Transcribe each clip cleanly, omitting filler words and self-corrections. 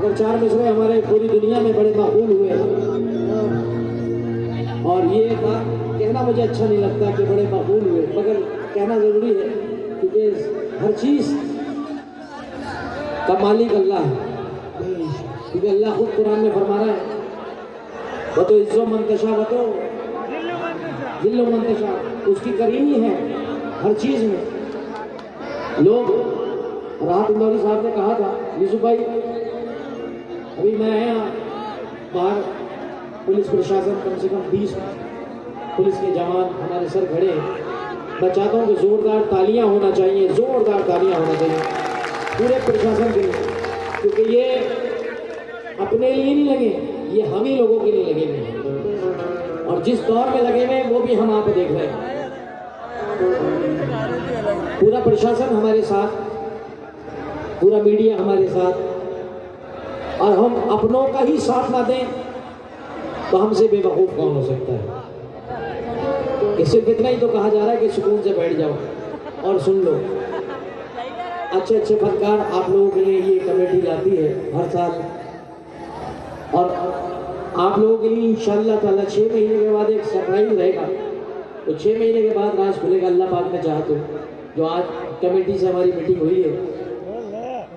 मगर 4 मिसरे हमारे पूरी दुनिया में बड़े मकबूल हुए। और ये बात कहना मुझे अच्छा नहीं लगता कि बड़े मकबूल हुए, मगर कहना ज़रूरी है क्योंकि हर चीज़ का मालिक अल्लाह है। क्योंकि अल्लाह खुद कुरान में फरमा रहा है, वो तो इज्जो मंतशा वो तो जिल्लो मंतशा, उसकी करीमी है हर चीज़ में। लोग राहत इंदौरी साहब ने कहा था, यूसुफ भाई अभी मैं आया बाहर, पुलिस प्रशासन कम से कम 20 पुलिस के जवान हमारे सर खड़े हैं। मैं चाहता हूँ कि ज़ोरदार तालियां होना चाहिए, ज़ोरदार तालियां होना चाहिए पूरे प्रशासन के लिए, क्योंकि ये अपने लिए नहीं लगे, ये हम ही लोगों के लिए लगे हुए हैं। और जिस दौर में लगे हुए वो भी हम आप देख रहे हैं। पूरा प्रशासन हमारे साथ, पूरा मीडिया हमारे साथ, और हम अपनों का ही साथ ना दें तो हमसे बेवकूफ़ कौन हो सकता है। सिर्फ इतना ही तो कहा जा रहा है कि सुकून से बैठ जाओ और सुन लो। अच्छे अच्छे फनकार आप लोगों के लिए ये कमेटी लाती है हर साल, और आप लोगों के लिए इंशाअल्लाह ताला 6 महीने के बाद एक सरप्राइज रहेगा। तो 6 महीने के बाद राज खुलेगा अल्लाह पाक ने चाहा तो। जो आज कमेटी से हमारी मीटिंग हुई है,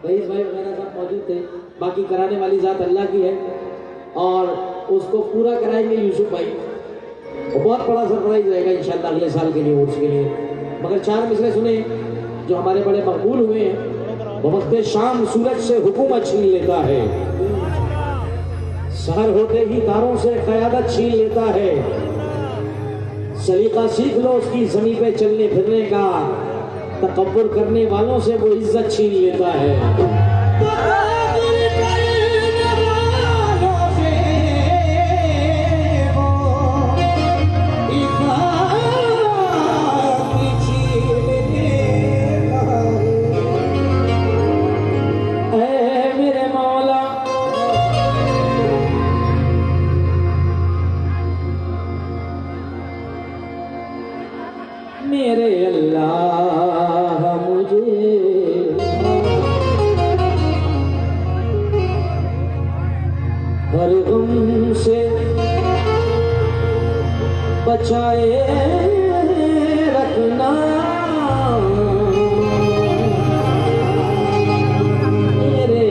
रईस भाई वगैरह सब मौजूद थे, बाकी कराने वाली ज़ात अल्लाह की है और उसको पूरा कराएंगे यूसुफ भाई। बहुत बड़ा सरप्राइज रहेगा इंशाअल्लाह अगले साल के लिए, वोट्स के लिए। मगर 4 मिसरे सुने जो हमारे बड़े मकबूल हुए हैं। वक्त शाम सूरज से हुकूमत छीन लेता है, सहर होते ही तारों से क़यादत छीन लेता है। सलीका सीख लो उसकी ज़मीन पे चलने फिरने का, तकब्बुर करने वालों से वो इज्जत छीन लेता है। मेरे अल्लाह मुझे हर गम से बचाए रखना, मेरे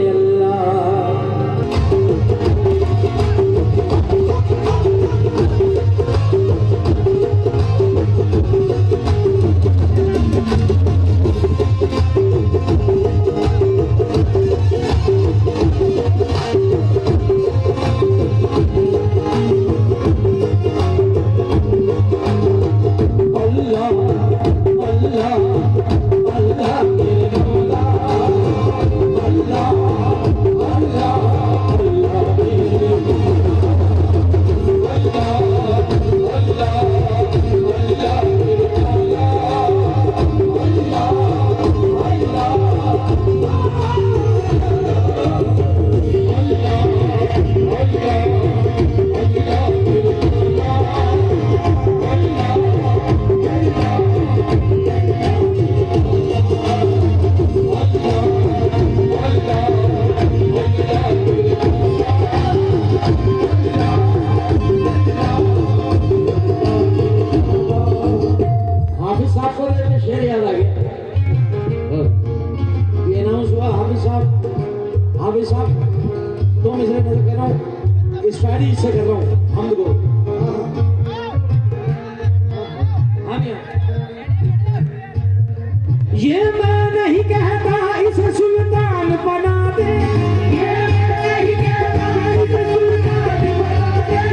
हाफिज साहब 2 मिसरे नजर कर रहा हूँ, इस शायरी से कर रहा हूँ हम को। ये मैं नहीं कहता इसे सुल्तान बना दे, ये मैं नहीं कहता इसे सुल्तान बना दे,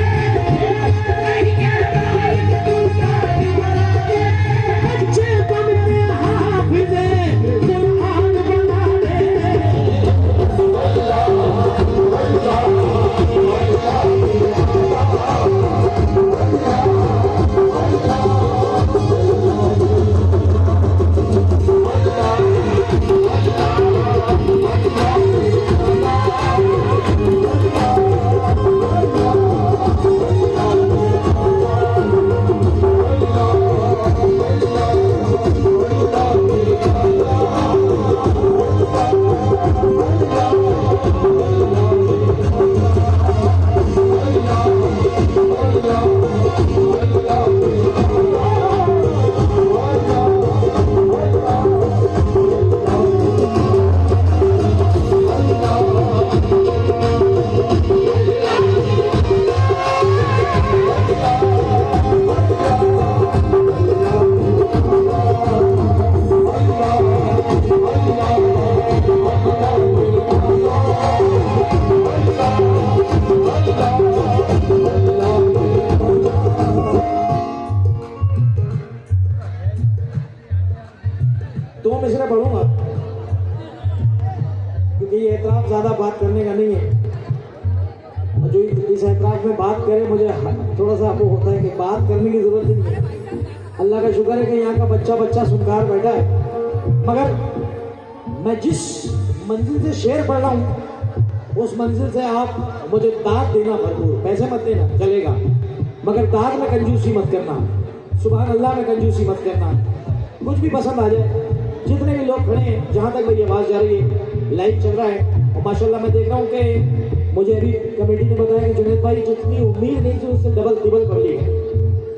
ये मैं नहीं कहता इसे सुल्तान बना दे। बच्चे तुम मेरे हाफिज़े सुल्तान बना दे। तो मिसरे पढ़ूंगा क्योंकि ये एतराफ ज्यादा बात करने का नहीं है। और जो इस एतराफ में बात करे मुझे थोड़ा सा वो होता है कि बात करने की जरूरत ही नहीं है। अल्लाह का शुक्र है कि यहाँ का बच्चा बच्चा सुनकार बैठा है। मगर मैं जिस मंजिल से शेर पढ़ रहा हूँ उस मंजिल से आप मुझे दाद देना भरपूर, पैसे मत देना चलेगा, मगर दाद में कंजूसी मत करना, सुभान अल्लाह में कंजूसी मत करना। कुछ भी पसंद आ जाए, जितने भी लोग खड़े हैं, जहाँ तक मेरी आवाज़ जा रही है, लाइव चल रहा है और माशाल्लाह मैं देख रहा हूँ कि मुझे अभी कमेटी ने बताया कि जुनैद भाई जितनी उम्मीद नहीं थी उससे डबल ट्रिपल पब्लिक है।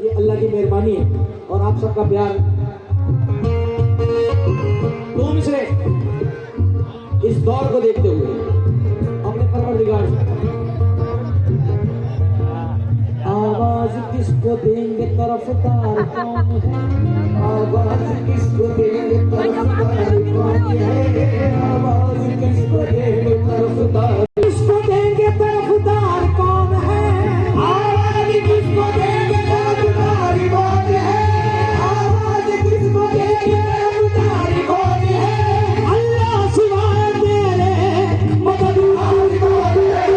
ये अल्लाह की मेहरबानी है और आप सबका प्यार। दो मिसरे इस दौर को देखते हुए अपने परवरदिगार से आवाज किसको देंगे तरफदार कौन है, आवाज किसको देंगे तरफदार कौन है, आवाज किसको देंगे तरफदार, किसको देंगे तरफदार कौन है, आवाज किसको देंगे तरफदार कौन है, आवाज किसको देंगे तरफदार कौन है, अल्लाह सिवाय तेरे मददगार कौन है।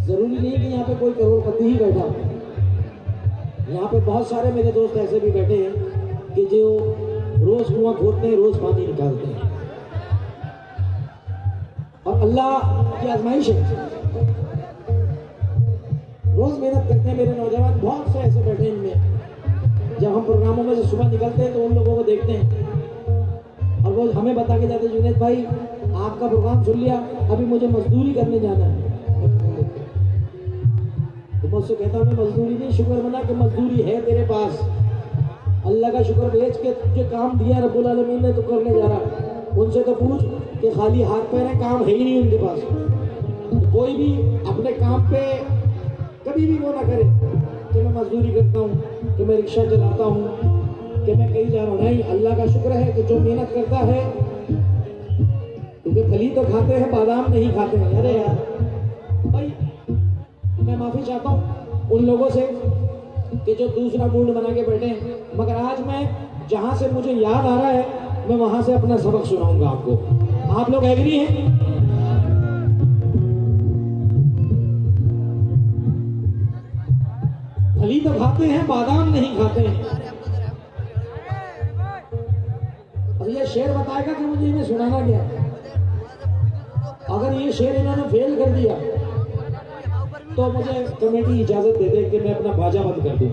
जरूरी नहीं कि यहाँ पे कोई करोड़पति ही बैठा, यहाँ पे बहुत सारे मेरे दोस्त ऐसे भी बैठे हैं कि जो रोज कुआं खोदते हैं, रोज पानी निकालते हैं और अल्लाह की आजमाइश है, रोज मेहनत करते हैं। मेरे नौजवान बहुत से ऐसे बैठे हैं, इनमें जब हम प्रोग्रामों में से सुबह निकलते हैं तो उन लोगों को देखते हैं और वो हमें बता के जाते हैं, जुनैद भाई आपका प्रोग्राम सुन लिया, अभी मुझे मजदूरी करने जाना है। तो मैं उससे कहता हूँ मजदूरी नहीं, शुक्र मना कि मजदूरी है तेरे पास, अल्लाह का शुक्र भेज के तुझे काम दिया रब्बुल आलमीन ने, तो करने जा रहा। उनसे तो पूछ कि खाली हाथ पैर है, काम है ही नहीं उनके पास। तो कोई भी अपने काम पे कभी भी वो ना करे कि मैं मजदूरी करता हूँ, कि मैं रिक्शा चलाता हूँ, कि मैं कहीं जा रहा हूँ। नहीं, अल्लाह का शुक्र है कि जो मेहनत करता है, क्योंकि फली तो खाते हैं, बादाम नहीं खाते हैं। अरे यार भाई, मैं माफी चाहता हूँ उन लोगों से कि जो दूसरा मूड बना के बैठे हैं, मगर आज मैं जहां से मुझे याद आ रहा है मैं वहां से अपना सबक सुनाऊंगा आपको। आप लोग एग्री हैं? फली तो खाते हैं, बादाम नहीं खाते हैं। अब ये शेर बताएगा कि मुझे इन्हें सुनाना क्या। अगर ये शेर इन्होंने फेल कर दिया तो मुझे कमेटी इजाजत दे दे कि मैं अपना बाजा बंद कर दूं।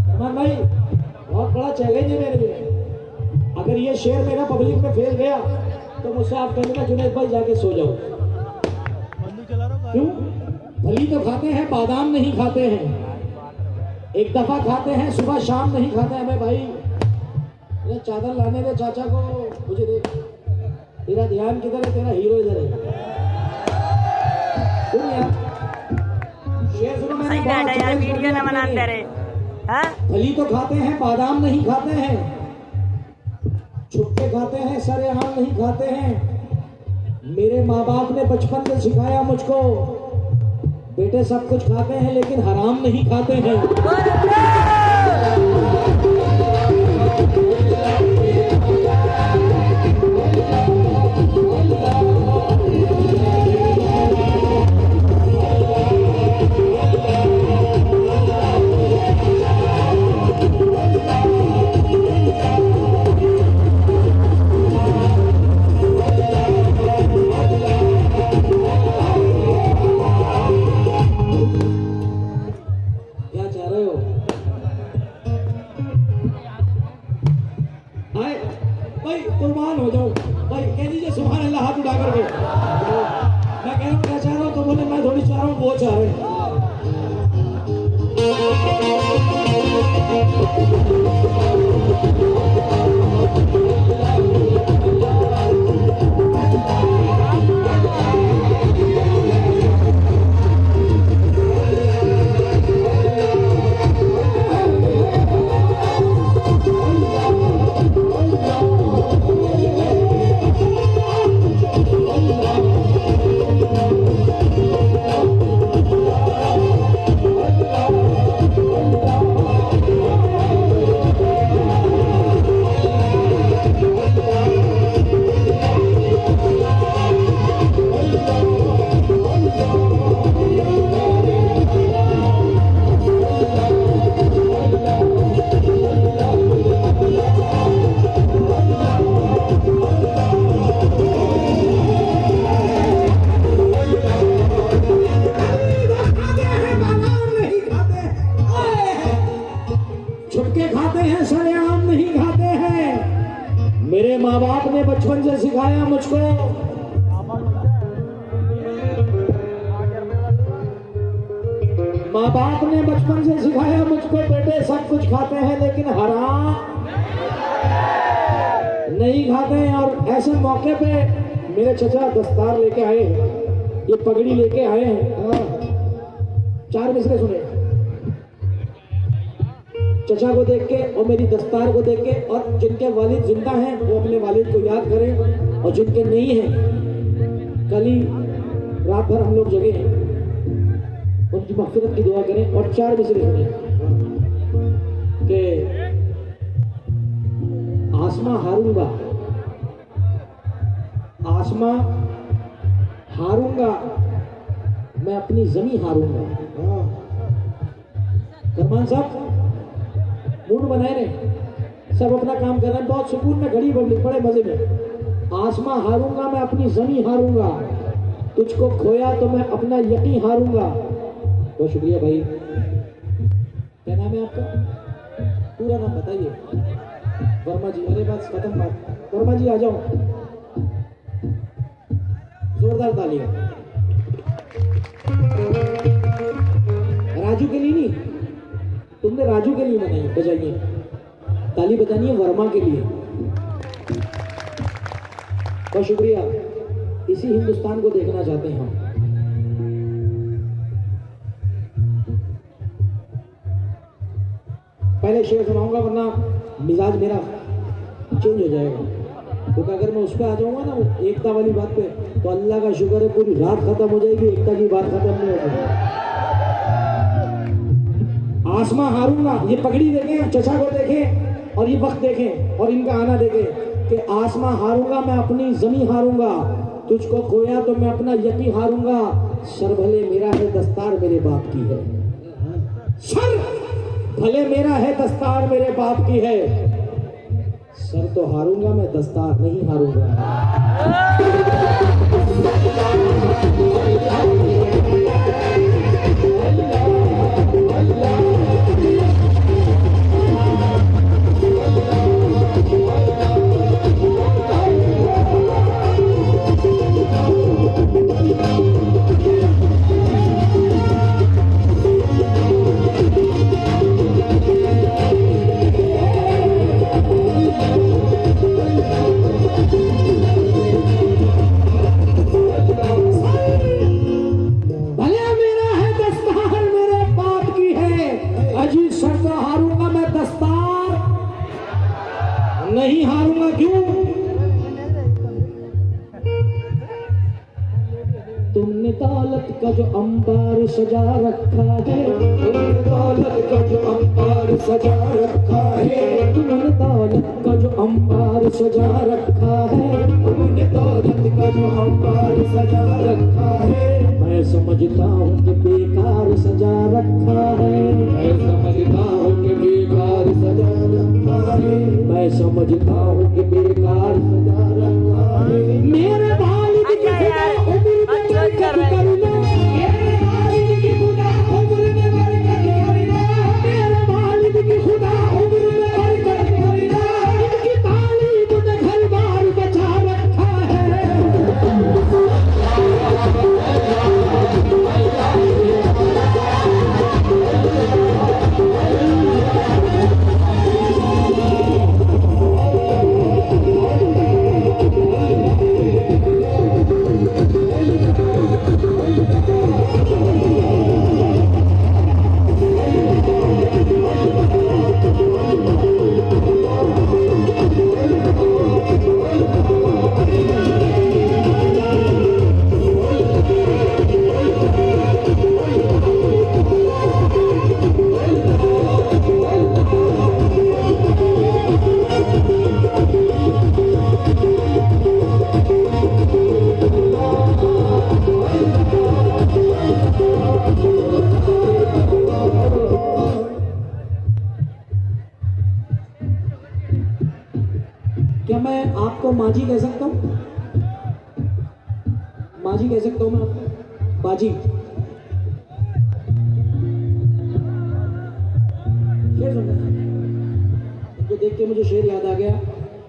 अरमान भाई, बहुत बड़ा चैलेंज है मेरे लिए। अगर ये शेर मेरा पब्लिक में फेल गया तो मुझसे आप कहेंगे जुनैद भाई जाके सो जाओ। क्यों? फली तो खाते हैं, बादाम नहीं खाते हैं। एक दफा खाते हैं, सुबह शाम नहीं खाते हैं। मैं भाई चादर लाने दे चाचा को, मुझे देख, तेरा ध्यान किधर है, तेरा हीरो इधर है। शेर सुनो, मैंने ही बैठा यार, वीडियो ना बनाते रहे। हाँ फली तो खाते हैं, बादाम नहीं खाते हैं, छुपके खाते हैं, सरेआम नहीं खाते हैं। मेरे माँ बाप ने बचपन से सिखाया मुझको, बेटे सब कुछ खाते हैं लेकिन हराम नहीं खाते हैं। कुर्बान हो जाओ भाई, कह दीजिए सुभान अल्लाह हाथ उठा करके। मैं कह रहा हूँ क्या चाह रहा हूँ, तो बोले मैं थोड़ी चाह रहा हूँ, वो चाह रहे हैं। छुपके खाते हैं, सरेआम नहीं खाते हैं। मेरे माँ बाप ने बचपन से सिखाया मुझको, माँ बाप ने बचपन से सिखाया मुझको, बेटे सब कुछ खाते हैं लेकिन हराम नहीं खाते हैं। और ऐसे मौके पे मेरे चचा दस्तार लेके आए, ये पगड़ी लेके आए हैं। 4 मिसरे सुने चचा को देख के और मेरी दस्तार को देख के। और जिनके वालिद जिंदा हैं वो अपने वालिद को याद करें, और जिनके नहीं हैं कल ही रात भर हम लोग जगे हैं, उनकी मग़फ़िरत की दुआ करें। और 4 मिसरे सुने कि आसमां हारूंगा, आसमां हारूंगा, मैं अपनी जमीन हारूंगा। करमान साहब मूड बनाए रहे, सब अपना काम कर रहे हैं, बहुत सुकून में घड़ी बड़े मजे में। आसमां हारूंगा, मैं अपनी जमीन हारूंगा, तुझको खोया तो मैं अपना यकीन हारूंगा। बहुत शुक्रिया भाई। क्या नाम है आपका? पूरा नाम बताइए। वर्मा जी। अरे बात खत्म बात। वर्मा जी आ जाओ, जोरदार तालियां। राजू के लिए नहीं, तुमने राजू के लिए बनाई, बजाइए ताली, बजानी है वर्मा के लिए। बहुत शुक्रिया। इसी हिंदुस्तान को देखना चाहते हैं हम। पहले शेर सुनाऊंगा वरना मिजाज मेरा चेंज हो जाएगा, क्योंकि अगर मैं उस पर आ जाऊंगा ना एकता वाली बात पे, तो अल्लाह का शुक्र है पूरी रात खत्म हो जाएगी, एकता की बात खत्म नहीं होगी। आसमां हारूंगा, ये पगड़ी देखें, चचा को देखें और ये वक्त देखें और इनका आना देखें कि आसमां हारूंगा, मैं अपनी जमीन हारूंगा, तुझको खोया तो मैं अपना यकीन हारूंगा। सर भले मेरा है, दस्तार मेरे बाप की है। सर भले मेरा है, दस्तार मेरे बाप की है। सर तो हारूंगा मैं, दस्तार नहीं हारूंगा। दौलत का जो अंबार सजा रखा है, तुमने दौलत का जो अंबार सजा रखा है, तुमने दौलत का जो अंबार सजा रखा है, तुमने दौलत का जो अंबार सजा रखा है। मैं समझता हूँ कि बेकार सजा रखा है, मैं समझता हूँ कि बेकार सजा रखा है, मैं समझता हूँ कि बेकार सजा रखा है। मेरे वालिद की खुदा उम्र में बरकत करना, मेरे वालिद की खुदा उम्र में बरकत करना, मेरे वालिद की खुदा उम्र में बरकत करना। इनकी तालीम ने घर बार बचा रखा है। क्या मैं आपको माजी कह सकता हूँ? माजी कह सकता हूँ मैं आपको? बाजी। शेर सुन रहे हैं? इनको देख के मुझे शेर याद आ गया,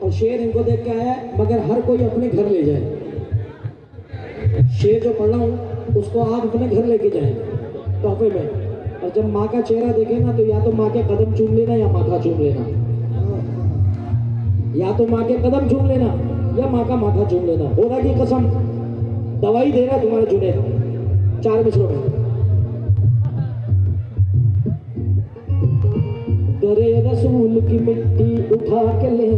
और शेर इनको देख के आया, मगर हर कोई अपने घर ले जाए। शेर जो पढ़ रहा हूँ उसको आप अपने घर लेके जाए तोहफे में, और जब माँ का चेहरा देखे ना, तो या तो माँ के कदम चूम लेना या माथा चूम लेना, या तो माँ के कदम चूम लेना या माँ का माथा चूम लेना। होना की कसम, दवाई दे रहा तुम्हारे जुनैद। 4 मिसरों में दरे रसूल की मिट्टी उठा के ले